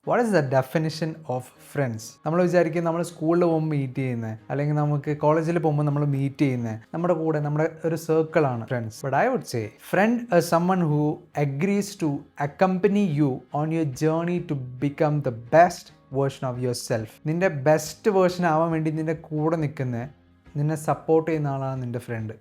What is the definition of friends? നമ്മൾ വിചാരിക്കും നമ്മൾ സ്കൂളിൽ പോകുമ്പോൾ മീറ്റ് ചെയ്യുന്നത്, അല്ലെങ്കിൽ നമുക്ക് കോളേജിൽ പോകുമ്പോൾ നമ്മൾ മീറ്റ് ചെയ്യുന്നത് നമ്മുടെ കൂടെ നമ്മുടെ ഒരു സർക്കിളാണ് friends. But I would say friend is someone who agrees to accompany you on your journey to become the best version of yourself. നിൻ്റെ ബെസ്റ്റ് വേർഷൻ ആവാൻ വേണ്ടി നിൻ്റെ കൂടെ നിൽക്കുന്ന, നിന്നെ സപ്പോർട്ട് ചെയ്യുന്ന ആളാണ് നിൻ്റെ friend.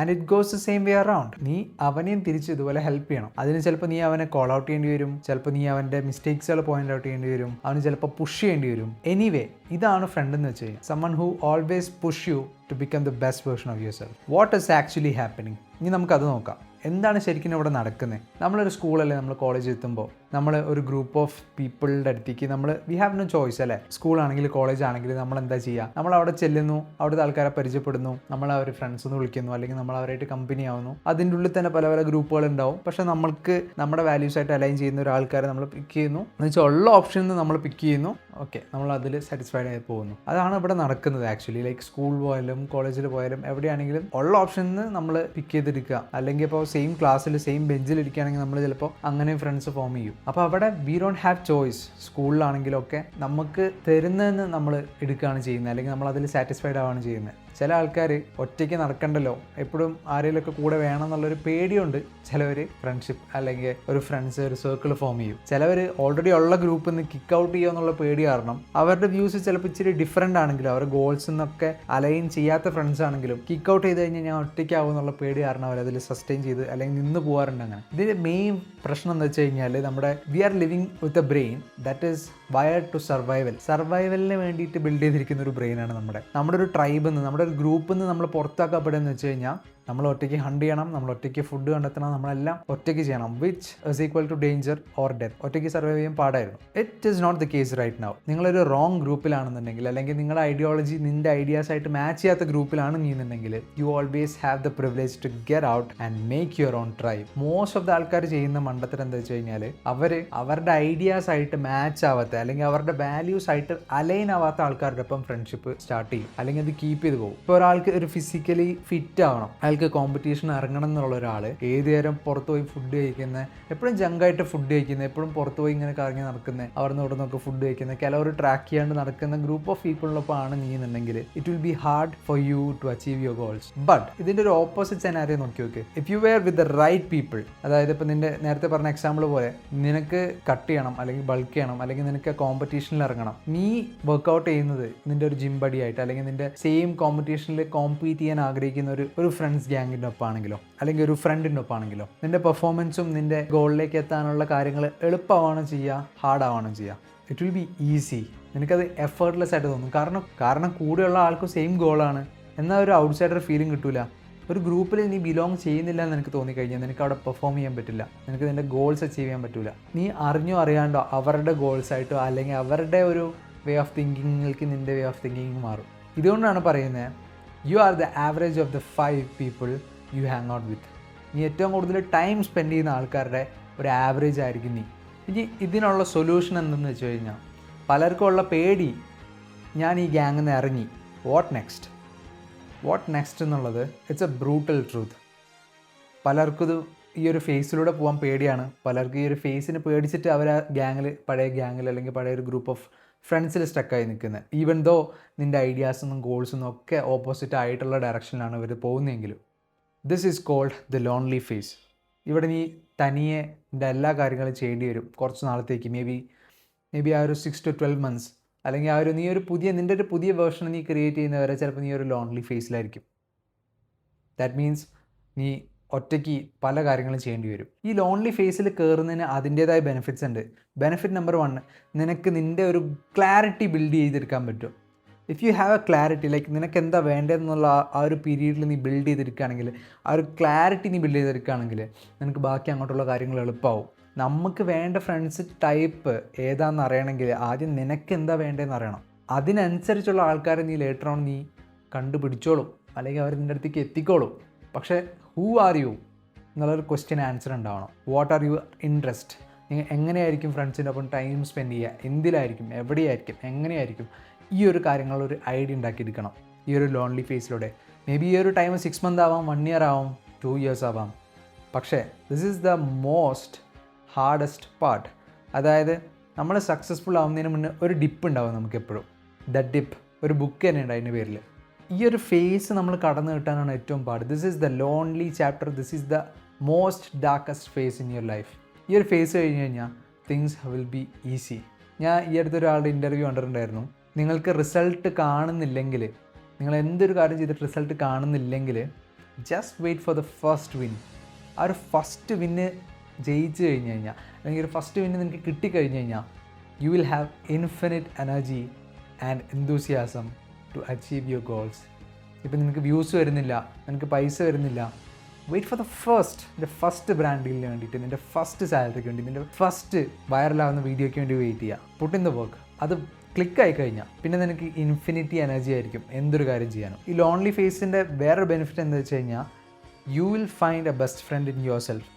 And it goes the same way around. നീ അവനെയും തിരിച്ച് ഇതുപോലെ ഹെൽപ്പ് ചെയ്യണം. അതിന് ചിലപ്പോൾ നീ അവനെ കോൾ ഔട്ട് ചെയ്യേണ്ടി വരും, ചിലപ്പോൾ നീ അവൻ്റെ മിസ്റ്റേക്സുകൾ പോയിന്റ് ഔട്ട് ചെയ്യേണ്ടി വരും, അവന് ചിലപ്പോൾ പുഷ് ചെയ്യേണ്ടി വരും. എനിവേ, ഇതാണ് ഫ്രണ്ട് എന്ന് വെച്ച് കഴിഞ്ഞാൽ someone who always push you to become the best version of yourself. What is actually happening? ഇനി നമുക്കത് നോക്കാം. എന്താണ് ശരിക്കും ഇവിടെ നടക്കുന്നത്? നമ്മളൊരു സ്കൂളല്ലേ, നമ്മൾ കോളേജിൽ എത്തുമ്പോൾ നമ്മൾ ഒരു ഗ്രൂപ്പ് ഓഫ് പീപ്പിളുടെ അടുത്തേക്ക് വി ഹാവ് നോ ചോയ്സ് അല്ലേ. സ്കൂളാണെങ്കിൽ കോളേജ് ആണെങ്കിൽ നമ്മൾ എന്താ ചെയ്യുക? നമ്മൾ അവിടെ ചെല്ലുന്നു, അവിടുത്തെ ആൾക്കാരെ പരിചയപ്പെടുന്നു, നമ്മൾ അവർ ഫ്രണ്ട്സ് എന്ന് വിളിക്കുന്നു, അല്ലെങ്കിൽ നമ്മൾ അവരായിട്ട് കമ്പനി ആവുന്നു. അതിൻ്റെ ഉള്ളിൽ തന്നെ പല പല ഗ്രൂപ്പുകൾ ഉണ്ടാവും. പക്ഷെ നമ്മൾക്ക് നമ്മുടെ വാല്യൂസായിട്ട് അലൈൻ ചെയ്യുന്ന ഒരു ആൾക്കാരെ നമ്മൾ പിക്ക് ചെയ്യുന്നു, എന്ന് വെച്ചാൽ ഉള്ള ഓപ്ഷനിൽ നിന്ന് നമ്മൾ പിക്ക് ചെയ്യുന്നു. ഓക്കെ, നമ്മൾ അതിൽ സാറ്റിസ്ഫൈഡ് ആയി പോകുന്നു. അതാണ് ഇവിടെ നടക്കുന്നത് ആക്ച്വലി. ലൈക്ക് സ്കൂൾ പോയാലും കോളേജിൽ പോയാലും എവിടെയാണെങ്കിലും ഉള്ള ഓപ്ഷനിൽ നിന്ന് നമ്മൾ പിക്ക് ചെയ്തെടുക്കുക. അല്ലെങ്കിൽ ഇപ്പോൾ സെയിം ക്ലാസ്സിൽ സെയിം ബെഞ്ചിൽ ഇരിക്കുകയാണെങ്കിൽ നമ്മൾ ചിലപ്പോൾ അങ്ങനെ ഫ്രണ്ട്സ് ഫോം ചെയ്യും. അപ്പോൾ അവിടെ വി ഡോണ്ട് ഹാവ് ചോയ്സ്. സ്കൂളിലാണെങ്കിലൊക്കെ നമുക്ക് തരുന്നതെന്ന് നമ്മൾ എടുക്കുകയാണ് ചെയ്യുന്നത്, അല്ലെങ്കിൽ നമ്മൾ അതിൽ സാറ്റിസ്ഫൈഡ് ആവുകയാണ് ചെയ്യുന്നത്. ചില ആൾക്കാർ ഒറ്റയ്ക്ക് നടക്കണ്ടല്ലോ, എപ്പോഴും ആരെങ്കിലുമൊക്കെ കൂടെ വേണം എന്നുള്ളൊരു പേടിയുണ്ട്. ചിലവർ ഫ്രണ്ട്ഷിപ്പ് അല്ലെങ്കിൽ ഒരു ഫ്രണ്ട്സ് ഒരു സർക്കിൾ ഫോം ചെയ്യും. ചിലവർ ഓൾറെഡി ഉള്ള ഗ്രൂപ്പിൽ നിന്ന് കിക്ക് ഔട്ട് ചെയ്യുക എന്നുള്ള പേടി കാരണം അവരുടെ വ്യൂസ് ചിലപ്പോൾ ഇച്ചിരി ഡിഫറെൻ്റ് ആണെങ്കിലും, അവരുടെ ഗോൾസ് എന്നൊക്കെ അലൈൻ ചെയ്യാത്ത ഫ്രണ്ട്സ് ആണെങ്കിലും കിക്ക് ഔട്ട് ചെയ്ത് കഴിഞ്ഞാൽ ഞാൻ ഒറ്റയ്ക്കാവും എന്നുള്ള പേടി കാരണം അവരതിൽ സസ്റ്റെയിൻ ചെയ്ത് അല്ലെങ്കിൽ നിന്ന് പോകാറുണ്ട്. അങ്ങനെ ഇതിൻ്റെ മെയിൻ പ്രശ്നം എന്ന് വെച്ച് കഴിഞ്ഞാൽ നമ്മുടെ we are living with a brain that is wired to സർവൈവലിന് വേണ്ടിയിട്ട് ബിൽഡ് ചെയ്തിരിക്കുന്ന ഒരു ബ്രെയിനാണ് നമ്മുടെ ഒരു ട്രൈബിൽ നിന്ന്, നമ്മുടെ ഒരു ഗ്രൂപ്പിൽ നിന്ന് നമ്മൾ പുറത്താക്കപ്പെടുകയെന്ന് വെച്ച് കഴിഞ്ഞാൽ നമ്മൾ ഒറ്റയ്ക്ക് ഹണ്ട് ചെയ്യണം, നമ്മൾ ഒറ്റയ്ക്ക് ഫുഡ് കണ്ടെത്തണം, നമ്മളെല്ലാം ഒറ്റയ്ക്ക് ചെയ്യണം. Which is equal to danger or death. ഒറ്റയ്ക്ക് സർവൈവ് ചെയ്യാൻ പാടായിരുന്നു. It is not the case right now. നിങ്ങളൊരു റോങ് ഗ്രൂപ്പിലാണെന്നുണ്ടെങ്കിൽ, അല്ലെങ്കിൽ നിങ്ങളുടെ ഐഡിയോളജി നിൻ്റെ ഐഡിയാസ് ആയിട്ട് മാച്ച് ചെയ്യാത്ത ഗ്രൂപ്പിലാണ് നീന്നുണ്ടെങ്കിൽ, you always have the privilege to get out and make your own tribe. Most of the ആൾക്കാർ ചെയ്യുന്ന മണ്ടത്തരം എന്താ വെച്ച് കഴിഞ്ഞാൽ അവരുടെ ഐഡിയാസ് ആയിട്ട് മാച്ച് ആവാത്ത, അല്ലെങ്കിൽ അവരുടെ വാല്യൂസ് ആയിട്ട് അലൈൻ ആവാത്ത ആൾക്കാരുടെ ഒപ്പം ഫ്രണ്ട്ഷിപ്പ് സ്റ്റാർട്ട് ചെയ്യും, അല്ലെങ്കിൽ അത് കീപ്പ് ചെയ്ത് പോകും. ഇപ്പോൾ ഒരാൾക്ക് ഒരു ഫിസിക്കലി ഫിറ്റ് ആവണം, അയാൾക്ക് കോമ്പറ്റീഷൻ ഇറങ്ങണം എന്നുള്ള ഒരാൾ ഏത് നേരം പുറത്ത് പോയി ഫുഡ് കഴിക്കുന്നത്, എപ്പോഴും ജങ്കായിട്ട് ഫുഡ് കഴിക്കുന്നത്, എപ്പോഴും പുറത്ത് പോയി ഇങ്ങനെ കറങ്ങി നടക്കുന്നത്, അവിടെ നിന്ന് ഇവിടെ നിന്നൊക്കെ ഫുഡ് കഴിക്കുന്നത്, ചിലവർ ട്രാക്ക് ചെയ്യാണ്ട് നടക്കുന്ന ഗ്രൂപ്പ് ഓഫ് പീപ്പിളിനൊപ്പം ആണ് നീ എന്നുണ്ടെങ്കിൽ it will be hard for you to achieve your goals. But ഇതിൻ്റെ ഒരു ഓപ്പോസിറ്റ് സെനാരിയോ നോക്കി നോക്ക്. If you were with the right people, അതായത് ഇപ്പോൾ നിന്റെ നേരത്തെ പറഞ്ഞ എക്സാമ്പിൾ പോലെ നിനക്ക് കട്ട് ചെയ്യണം, അല്ലെങ്കിൽ ബൾക്ക് ചെയ്യണം, അല്ലെങ്കിൽ നിനക്ക് കോമ്പറ്റീഷനിൽ ഇറങ്ങണം, നീ വർക്ക്ഔട്ട് ചെയ്യുന്നത് നിന്റെ ഒരു ജിം ബഡിയായിട്ട്, അല്ലെങ്കിൽ നിന്റെ സെയിം കോമ്പറ്റീഷനിൽ കോമ്പീറ്റ് ചെയ്യാൻ ആഗ്രഹിക്കുന്ന ഒരു ഫ്രണ്ട്സ് ഗ്യാങ്ങിൻ്റെ ഒപ്പാണെങ്കിലോ, അല്ലെങ്കിൽ ഒരു ഫ്രണ്ടിൻ്റെ ഒപ്പാണെങ്കിലോ, നിന്റെ പെർഫോമൻസും നിന്റെ ഗോളിലേക്ക് എത്താനുള്ള കാര്യങ്ങൾ എളുപ്പമാണോ ചെയ്യുക, ഹാർഡാവാണോ ചെയ്യുക? It will be easy. നിനക്കത് എഫേർട്ട്ലെസ് ആയിട്ട് തോന്നും. കാരണം കൂടെയുള്ള ആൾക്കും സെയിം ഗോളാണ്. എന്നാൽ ഒരു ഔട്ട്സൈഡർ ഫീലിംഗ് കിട്ടൂല. ഒരു ഗ്രൂപ്പിൽ നീ ബിലോങ് ചെയ്യുന്നില്ല എന്ന് എനിക്ക് തോന്നിക്കഴിഞ്ഞാൽ നിനക്ക് അവിടെ പെർഫോം ചെയ്യാൻ പറ്റില്ല, നിനക്ക് നിൻ്റെ ഗോൾസ് അച്ചീവ് ചെയ്യാൻ പറ്റില്ല. നീ അറിഞ്ഞോ അറിയാണ്ടോ അവരുടെ ഗോൾസായിട്ടോ അല്ലെങ്കിൽ അവരുടെ ഒരു വേ ഓഫ് തിങ്കിങ്ങിലേക്ക് നിൻ്റെ വേ ഓഫ് തിങ്കിങ് മാറും. ഇതുകൊണ്ടാണ് പറയുന്നത് you are the average of the 5 people you hang out with. നീ ഏറ്റവും കൂടുതൽ ടൈം സ്പെൻഡ് ചെയ്യുന്ന ആൾക്കാരുടെ ഒരു ആവറേജ് ആയിരിക്കും നീ. ഇനി ഇതിനുള്ള സൊല്യൂഷൻ എന്തെന്ന് വെച്ച് കഴിഞ്ഞാൽ, പലർക്കും ഉള്ള പേടി, ഞാൻ ഈ ഗ്യാങ്ങിൽ നിന്ന് ഇറങ്ങി, വാട്ട് നെക്സ്റ്റ് എന്നുള്ളത് ഇറ്റ്സ് എ ബ്രൂട്ടൽ ട്രൂത്ത്. പലർക്കും ഈ ഒരു ഫേസിലൂടെ പോകാൻ പേടിയാണ്. പലർക്കും ഈ ഒരു ഫേസിന് പേടിച്ചിട്ട് അവർ ആ പഴയ ഗ്യാങ്ങിൽ അല്ലെങ്കിൽ പഴയ ഒരു ഗ്രൂപ്പ് ഓഫ് ഫ്രണ്ട്സിൽ സ്റ്റക്കായി നിൽക്കുന്നത്. ഈവൻ ദോ നിൻ്റെ ഐഡിയാസൊന്നും ഗോൾസൊന്നും ഒക്കെ ഓപ്പോസിറ്റ് ആയിട്ടുള്ള ഡയറക്ഷനിലാണ് ഇവർ പോകുന്നതെങ്കിലും. This is called the lonely phase. ഇവിടെ നീ തനിയെ നിൻ്റെ എല്ലാ കാര്യങ്ങളും ചെയ്യേണ്ടി വരും കുറച്ച് നാളത്തേക്ക്. മേ ബി ആ ഒരു 6 to 12 months, അല്ലെങ്കിൽ നിൻ്റെ ഒരു പുതിയ വേർഷൻ നീ ക്രിയേറ്റ് ചെയ്യുന്നവരെ ചിലപ്പോൾ നീ ഒരു ലോൺലി ഫേസിലായിരിക്കും. ദാറ്റ് മീൻസ് നീ ഒറ്റയ്ക്ക് പല കാര്യങ്ങളും ചെയ്യേണ്ടി വരും. ഈ ലോൺലി ഫേസിൽ കയറുന്നതിന് അതിൻ്റേതായ ബെനിഫിറ്റ്സ് ഉണ്ട്. ബെനിഫിറ്റ് നമ്പർ 1, നിനക്ക് നിൻ്റെ ഒരു ക്ലാരിറ്റി ബിൽഡ് ചെയ്തെടുക്കാൻ പറ്റും. If you have A clarity, like നിനക്ക് എന്താ വേണ്ടതെന്നുള്ള ആ ഒരു പീരീഡിൽ നീ ബിൽഡ് ചെയ്തെടുക്കുകയാണെങ്കിൽ, ആ ഒരു ക്ലാരിറ്റി നീ ബിൽഡ് ചെയ്തെടുക്കുകയാണെങ്കിൽ നിനക്ക് ബാക്കി അങ്ങോട്ടുള്ള കാര്യങ്ങൾ എളുപ്പമാവും. നമുക്ക് വേണ്ട ഫ്രണ്ട്സ് ടൈപ്പ് ഏതാണെന്ന് അറിയണമെങ്കിൽ ആദ്യം നിനക്ക് എന്താ വേണ്ടതെന്ന് അറിയണം. അതിനനുസരിച്ചുള്ള ആൾക്കാരെ നീ ലേറ്റർ ഓൺ നീ കണ്ടുപിടിച്ചോളും, അല്ലെങ്കിൽ അവർ നിൻ്റെ അടുത്തേക്ക് എത്തിക്കോളും. പക്ഷേ ഹൂ ആർ യു എന്നുള്ളൊരു ക്വസ്റ്റ്യൻ ആൻസർ ഉണ്ടാവണം. What are your interest? നിങ്ങൾ എങ്ങനെയായിരിക്കും ഫ്രണ്ട്സിൻ്റെ ഒപ്പം ടൈം സ്പെൻഡ് ചെയ്യുക, എന്തിലായിരിക്കും, എവിടെയായിരിക്കും, എങ്ങനെയായിരിക്കും, ഈ ഒരു കാര്യങ്ങളൊരു ഐഡിയ ഉണ്ടാക്കിയെടുക്കണം ഈ ഒരു ലോൺലി ഫേസിലൂടെ. മേ ബി ഈ ഒരു ടൈം 6 months ആവാം, 1 year ആവാം, 2 years ആവാം. പക്ഷേ this is the most hardest part. അതായത് നമ്മൾ സക്സസ്ഫുൾ ആവുന്നതിന് മുന്നേ ഒരു ഡിപ്പ് ഉണ്ടാവും നമുക്ക് എപ്പോഴും. ദ ഡിപ്പ് ഒരു ബുക്ക് തന്നെ ഉണ്ട് അതിൻ്റെ പേരിൽ. ഈ ഒരു ഫേസ് നമ്മൾ കടന്നു കിട്ടാനാണ് ഏറ്റവും പാട്. This is the lonely chapter, this is the most darkest phase in your life. ഈ ഒരു ഫേസ് കഴിഞ്ഞ് കഴിഞ്ഞാൽ തിങ്സ് വിൽ ബി ഈസി. ഞാൻ ഈ അടുത്തൊരാളുടെ ഇൻ്റർവ്യൂ കണ്ടിട്ടുണ്ടായിരുന്നു. നിങ്ങൾക്ക് റിസൾട്ട് കാണുന്നില്ലെങ്കിൽ, നിങ്ങൾ എന്തൊരു കാര്യം ചെയ്തിട്ട് റിസൾട്ട് കാണുന്നില്ലെങ്കിൽ just wait for the first win. ആ ഒരു ഫസ്റ്റ് വിന്ന് ജയിച്ചു കഴിഞ്ഞ് കഴിഞ്ഞാൽ, അല്ലെങ്കിൽ ഒരു ഫസ്റ്റ് വിന്ന് നിങ്ങൾക്ക് കിട്ടിക്കഴിഞ്ഞ് കഴിഞ്ഞാൽ you will have infinite energy and enthusiasm to achieve your goals. ഇപ്പം നിനക്ക് വ്യൂസ് വരുന്നില്ല, നിനക്ക് പൈസ വരുന്നില്ല, wait for the first brand ഡീലിന് വേണ്ടിയിട്ട്, നിൻ്റെ ഫസ്റ്റ് സാലറിക്ക് വേണ്ടി, നിൻ്റെ ഫസ്റ്റ് വൈറലാവുന്ന വീഡിയോയ്ക്ക് വേണ്ടി വെയിറ്റ് ചെയ്യുക. Put in the work. അത് ക്ലിക്കായി കഴിഞ്ഞാൽ പിന്നെ നിനക്ക് ഇൻഫിനിറ്റി എനർജി ആയിരിക്കും എന്തൊരു കാര്യം ചെയ്യാനും. ഈ ലോൺലി ഫേസിൻ്റെ വേറൊരു ബെനിഫിറ്റ് എന്താ വെച്ച് കഴിഞ്ഞാൽ you will find a best friend in yourself.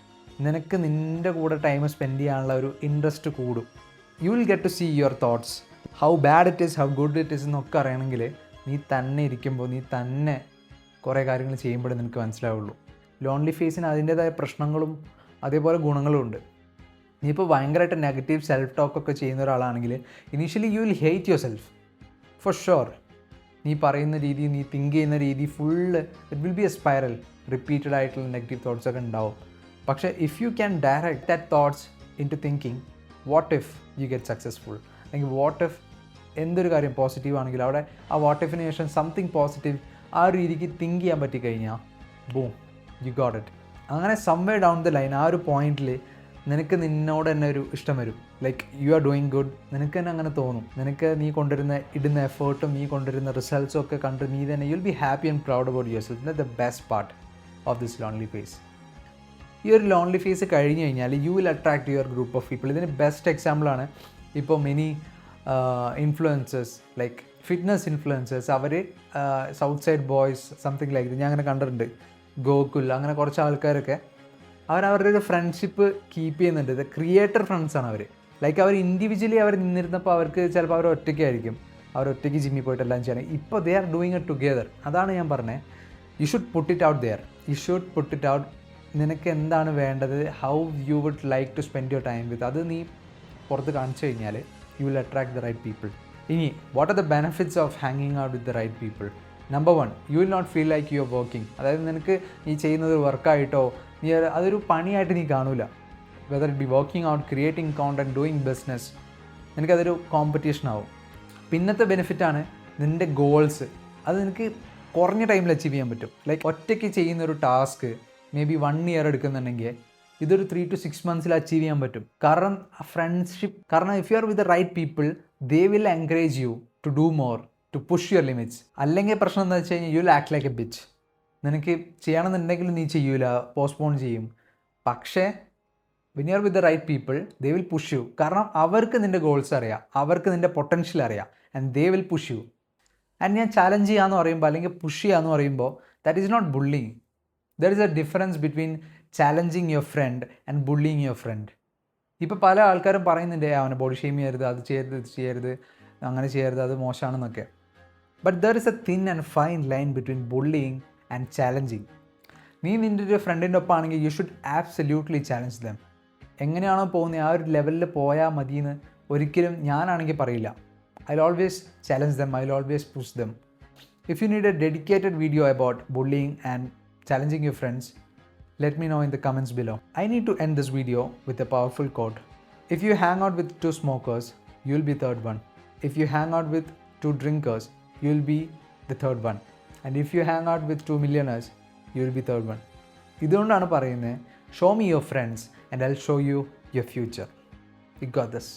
നിനക്ക് നിൻ്റെ കൂടെ ടൈം സ്പെൻഡ് ചെയ്യാനുള്ള ഒരു ഇൻട്രസ്റ്റ് കൂടും. You will get to see your thoughts, how bad it is, how good it is എന്നൊക്കെ അറിയണമെങ്കിൽ നീ തന്നെ ഇരിക്കുമ്പോൾ, നീ തന്നെ കുറേ കാര്യങ്ങൾ ചെയ്യുമ്പോഴേ നിനക്ക് മനസ്സിലാവുള്ളൂ. ലോൺലി ഫേസിന് അതിൻ്റേതായ പ്രശ്നങ്ങളും അതേപോലെ ഗുണങ്ങളും ഉണ്ട്. നീ ഇപ്പോൾ ഭയങ്കരമായിട്ട് നെഗറ്റീവ് സെൽഫ് ടോക്കൊക്കെ ചെയ്യുന്ന ഒരാളാണെങ്കിൽ initially you will hate yourself for sure. നീ പറയുന്ന രീതി, നീ തിങ്ക് ചെയ്യുന്ന രീതി full it will be a spiral. Repeated ആയിട്ടുള്ള നെഗറ്റീവ് തോട്ട്സൊക്കെ ഉണ്ടാവും. പക്ഷേ if you can direct that thoughts into thinking what if you get successful, അല്ലെങ്കിൽ വാട്ട് ഇഫ് എന്തൊരു കാര്യം പോസിറ്റീവ് ആണെങ്കിൽ അവിടെ ആ വാട്ട് ഇഫിന് ശേഷം സംതിങ് പോസിറ്റീവ് ആ ഒരു രീതിക്ക് തിങ്ക് ചെയ്യാൻ പറ്റിക്കഴിഞ്ഞാൽ ബൂം, യു ഗോട്ട് ഇറ്റ്. അങ്ങനെ സംവേ ഡൗൺ ദ ലൈൻ ആ ഒരു പോയിന്റിൽ നിനക്ക് നിന്നോട് തന്നെ ഒരു ഇഷ്ടം വരും. Like you are doing good, നിനക്ക് തന്നെ അങ്ങനെ തോന്നും. നിനക്ക് നീ ഇടുന്ന എഫേർട്ടും നീ കൊണ്ടുവരുന്ന റിസൾട്ട്സും ഒക്കെ കണ്ട് നീ തന്നെ you'll be happy and proud about your self. The best part of this lonely phase. ഈ ഒരു ലോൺലി ഫേസ് കഴിഞ്ഞ് കഴിഞ്ഞാൽ you will attract your group of people. ഇതിന് ബെസ്റ്റ് എക്സാമ്പിളാണ് ഇപ്പോൾ many influencers like fitness influencers. അവർ south side boys something like ഞാൻ അങ്ങനെ കണ്ടിട്ടുണ്ട്. ഗോകുൽ, അങ്ങനെ കുറച്ച് ആൾക്കാരൊക്കെ അവരുടെ ഒരു ഫ്രണ്ട്ഷിപ്പ് കീപ്പ് ചെയ്യുന്നുണ്ട്. ഇത് ക്രിയേറ്റർ ഫ്രണ്ട്സാണ് അവർ. ലൈക്ക് അവർ ഇൻഡിവിജ്വലി അവർ നിന്നിരുന്നപ്പോൾ അവർക്ക് ചിലപ്പോൾ അവർ ഒറ്റയ്ക്കായിരിക്കും, അവർ ഒറ്റയ്ക്ക് ജിമ്മിൽ പോയിട്ടെല്ലാം ചെയ്യണം. ഇപ്പോൾ they are doing it together. അതാണ് ഞാൻ പറഞ്ഞത്, you should put it out there. You should put it out. നിനക്ക് എന്താണ് വേണ്ടത്, how you would like to spend your time with, അത് നീ പുറത്ത് കാണിച്ചു കഴിഞ്ഞാൽ you will attract the right people. ഇനി what are the benefits of ഹാങ്ങിങ് out with the right people? Number 1, you will not feel like you are working. അതായത് നിനക്ക് നീ ചെയ്യുന്നത് വർക്കായിട്ടോ നീ അതൊരു പണിയായിട്ട് നീ കാണൂല. Whether it be working out, creating content, doing business, നിനക്കതൊരു കോമ്പറ്റീഷൻ ആവും. പിന്നത്തെ ബെനിഫിറ്റാണ് നിൻ്റെ ഗോൾസ്. അത് നിനക്ക് കുറഞ്ഞ ടൈമിൽ അച്ചീവ് ചെയ്യാൻ പറ്റും. ലൈക്ക് ഒറ്റയ്ക്ക് ചെയ്യുന്നൊരു ടാസ്ക് മേ ബി 1 ഇയർ എടുക്കുന്നുണ്ടെങ്കിൽ ഇതൊരു 3 to 6 months അച്ചീവ് ചെയ്യാൻ പറ്റും. കാരണം if you are with the right people they will encourage you to do more, to push your limits. അല്ലെങ്കിൽ പ്രശ്നം എന്താ വെച്ച് കഴിഞ്ഞാൽ you will act like a bitch. നിനക്ക് ചെയ്യണമെന്നുണ്ടെങ്കിൽ നീ ചെയ്യൂല, പോസ്റ്റ്പോൺ ചെയ്യും. പക്ഷേ when you are with the right people they will push you. കാരണം അവർക്ക് നിൻ്റെ ഗോൾസ് അറിയാം, അവർക്ക് നിൻ്റെ പൊട്ടൻഷ്യൽ അറിയാം, and they will push you. And ഞാൻ ചാലഞ്ച് ചെയ്യാന്ന് പറയുമ്പോൾ അല്ലെങ്കിൽ പുഷ് ചെയ്യാന്ന് പറയുമ്പോൾ that is not bullying. There is a difference between challenging your friend and bullying your friend. ഇപ്പോൾ പല ആൾക്കാരും പറയുന്നുണ്ട് അവനെ ബോഡി ഷെയിം ചെയ്യരുത്, അത് ചെയ്യരുത്, ഇത് ചെയ്യരുത്, അങ്ങനെ ചെയ്യരുത്, അത് മോശമാണെന്നൊക്കെ. But there is a thin and fine line between bullying and challenging. നീ നിൻ്റെ ഒരു ഫ്രണ്ടിൻ്റെ ഒപ്പം ആണെങ്കിൽ you should absolutely challenge them. എങ്ങനെയാണോ പോകുന്നത് ആ ഒരു ലെവലിൽ പോയാൽ മതിയെന്ന് ഒരിക്കലും ഞാനാണെങ്കിൽ പറയില്ല. I will always challenge dum, I will always push dum. If you need A dedicated video about bullying and challenging your friends, let me know in the comments below. I need to end this video with a powerful quote. If you hang out with 2 smokers, you'll be third one. If you hang out with 2 drinkers, you'll be the third one. And if you hang out with 2 millionaires, you'll be third one. ഇതുകൊണ്ടാണ് പറയുന്നത്, show me your friends and I'll show you your future. You got this.